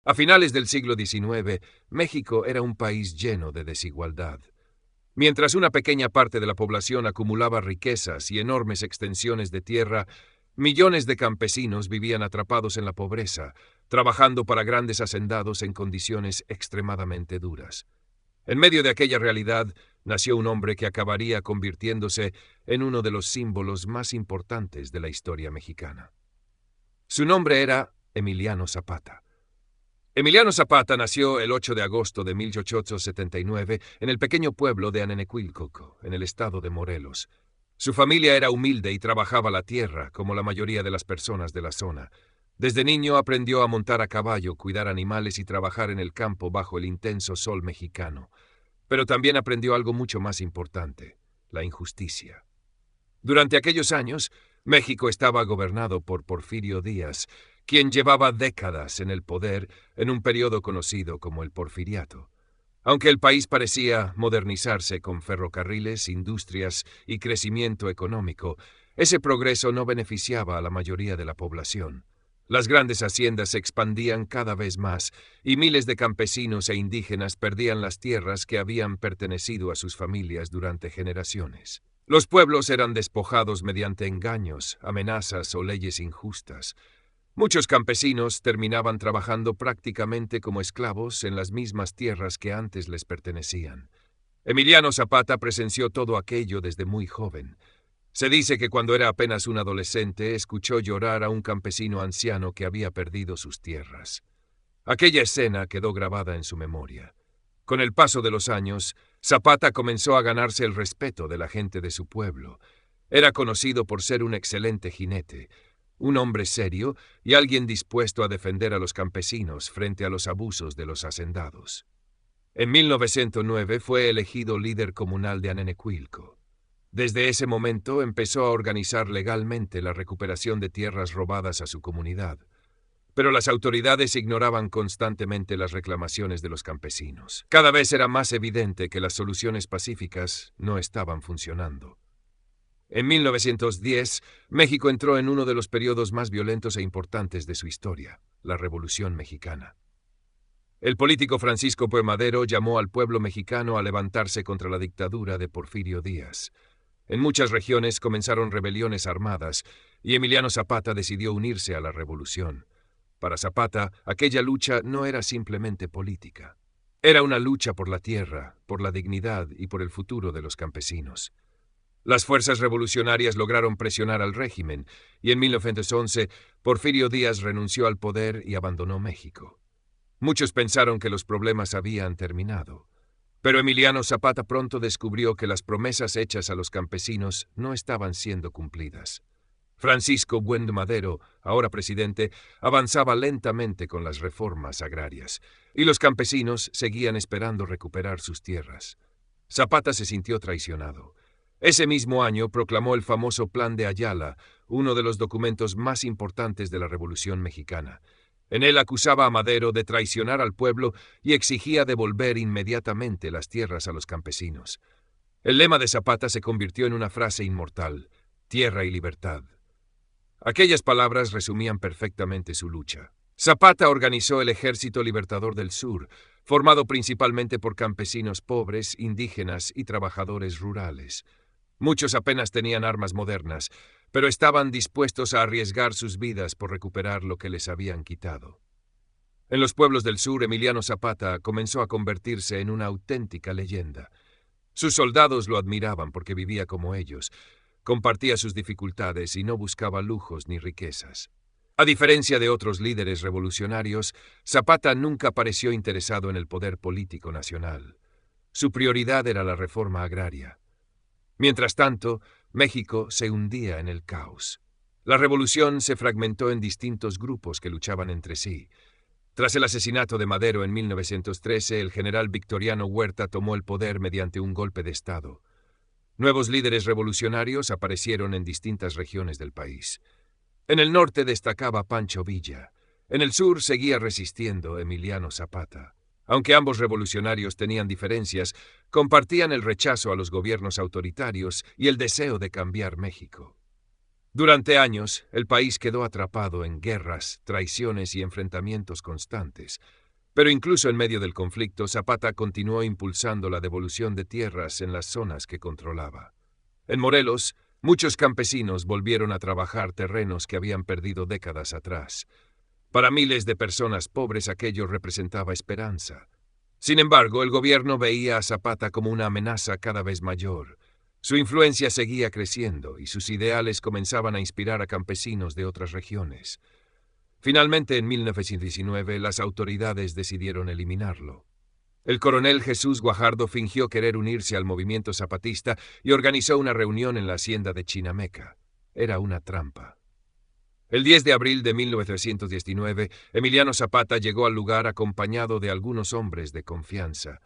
A finales del siglo XIX, México era un país lleno de desigualdad. Mientras una pequeña parte de la población acumulaba riquezas y enormes extensiones de tierra, millones de campesinos vivían atrapados en la pobreza, trabajando para grandes hacendados en condiciones extremadamente duras. En medio de aquella realidad, nació un hombre que acabaría convirtiéndose en uno de los símbolos más importantes de la historia mexicana. Su nombre era Emiliano Zapata. Emiliano Zapata nació el 8 de agosto de 1879 en el pequeño pueblo de Anenecuilcoco, en el estado de Morelos. Su familia era humilde y trabajaba la tierra, como la mayoría de las personas de la zona. Desde niño aprendió a montar a caballo, cuidar animales y trabajar en el campo bajo el intenso sol mexicano. Pero también aprendió algo mucho más importante: la injusticia. Durante aquellos años, México estaba gobernado por Porfirio Díaz, quien llevaba décadas en el poder en un periodo conocido como el Porfiriato. Aunque el país parecía modernizarse con ferrocarriles, industrias y crecimiento económico, ese progreso no beneficiaba a la mayoría de la población. Las grandes haciendas se expandían cada vez más y miles de campesinos e indígenas perdían las tierras que habían pertenecido a sus familias durante generaciones. Los pueblos eran despojados mediante engaños, amenazas o leyes injustas. Muchos campesinos terminaban trabajando prácticamente como esclavos en las mismas tierras que antes les pertenecían. Emiliano Zapata presenció todo aquello desde muy joven. Se dice que cuando era apenas un adolescente escuchó llorar a un campesino anciano que había perdido sus tierras. Aquella escena quedó grabada en su memoria. Con el paso de los años, Zapata comenzó a ganarse el respeto de la gente de su pueblo. Era conocido por ser un excelente jinete, un hombre serio y alguien dispuesto a defender a los campesinos frente a los abusos de los hacendados. En 1909 fue elegido líder comunal de Anenecuilco. Desde ese momento empezó a organizar legalmente la recuperación de tierras robadas a su comunidad. Pero las autoridades ignoraban constantemente las reclamaciones de los campesinos. Cada vez era más evidente que las soluciones pacíficas no estaban funcionando. En 1910, México entró en uno de los periodos más violentos e importantes de su historia, la Revolución Mexicana. El político Francisco P. Madero llamó al pueblo mexicano a levantarse contra la dictadura de Porfirio Díaz. En muchas regiones comenzaron rebeliones armadas y Emiliano Zapata decidió unirse a la revolución. Para Zapata, aquella lucha no era simplemente política. Era una lucha por la tierra, por la dignidad y por el futuro de los campesinos. Las fuerzas revolucionarias lograron presionar al régimen y en 1911 Porfirio Díaz renunció al poder y abandonó México. Muchos pensaron que los problemas habían terminado, pero Emiliano Zapata pronto descubrió que las promesas hechas a los campesinos no estaban siendo cumplidas. Francisco Buen Madero, ahora presidente, avanzaba lentamente con las reformas agrarias, y los campesinos seguían esperando recuperar sus tierras. Zapata se sintió traicionado. Ese mismo año proclamó el famoso Plan de Ayala, uno de los documentos más importantes de la Revolución Mexicana. En él acusaba a Madero de traicionar al pueblo y exigía devolver inmediatamente las tierras a los campesinos. El lema de Zapata se convirtió en una frase inmortal: tierra y libertad. Aquellas palabras resumían perfectamente su lucha. Zapata organizó el Ejército Libertador del Sur, formado principalmente por campesinos pobres, indígenas y trabajadores rurales. Muchos apenas tenían armas modernas, pero estaban dispuestos a arriesgar sus vidas por recuperar lo que les habían quitado. En los pueblos del sur, Emiliano Zapata comenzó a convertirse en una auténtica leyenda. Sus soldados lo admiraban porque vivía como ellos, compartía sus dificultades y no buscaba lujos ni riquezas. A diferencia de otros líderes revolucionarios, Zapata nunca pareció interesado en el poder político nacional. Su prioridad era la reforma agraria. Mientras tanto, México se hundía en el caos. La revolución se fragmentó en distintos grupos que luchaban entre sí. Tras el asesinato de Madero en 1913, el general Victoriano Huerta tomó el poder mediante un golpe de Estado. Nuevos líderes revolucionarios aparecieron en distintas regiones del país. En el norte destacaba Pancho Villa. En el sur seguía resistiendo Emiliano Zapata. Aunque ambos revolucionarios tenían diferencias, compartían el rechazo a los gobiernos autoritarios y el deseo de cambiar México. Durante años, el país quedó atrapado en guerras, traiciones y enfrentamientos constantes. Pero incluso en medio del conflicto, Zapata continuó impulsando la devolución de tierras en las zonas que controlaba. En Morelos, muchos campesinos volvieron a trabajar terrenos que habían perdido décadas atrás. Para miles de personas pobres aquello representaba esperanza. Sin embargo, el gobierno veía a Zapata como una amenaza cada vez mayor. Su influencia seguía creciendo y sus ideales comenzaban a inspirar a campesinos de otras regiones. Finalmente, en 1919, las autoridades decidieron eliminarlo. El coronel Jesús Guajardo fingió querer unirse al movimiento zapatista y organizó una reunión en la hacienda de Chinameca. Era una trampa. El 10 de abril de 1919, Emiliano Zapata llegó al lugar acompañado de algunos hombres de confianza.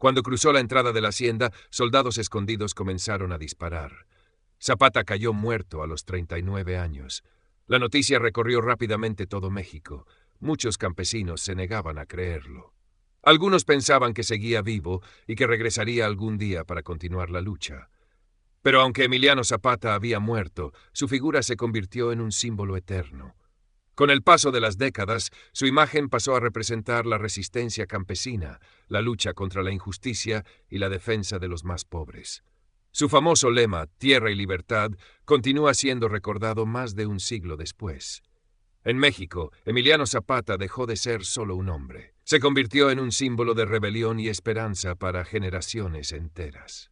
Cuando cruzó la entrada de la hacienda, soldados escondidos comenzaron a disparar. Zapata cayó muerto a los 39 años. La noticia recorrió rápidamente todo México. Muchos campesinos se negaban a creerlo. Algunos pensaban que seguía vivo y que regresaría algún día para continuar la lucha. Pero aunque Emiliano Zapata había muerto, su figura se convirtió en un símbolo eterno. Con el paso de las décadas, su imagen pasó a representar la resistencia campesina, la lucha contra la injusticia y la defensa de los más pobres. Su famoso lema, Tierra y Libertad, continúa siendo recordado más de un siglo después. En México, Emiliano Zapata dejó de ser solo un hombre. Se convirtió en un símbolo de rebelión y esperanza para generaciones enteras.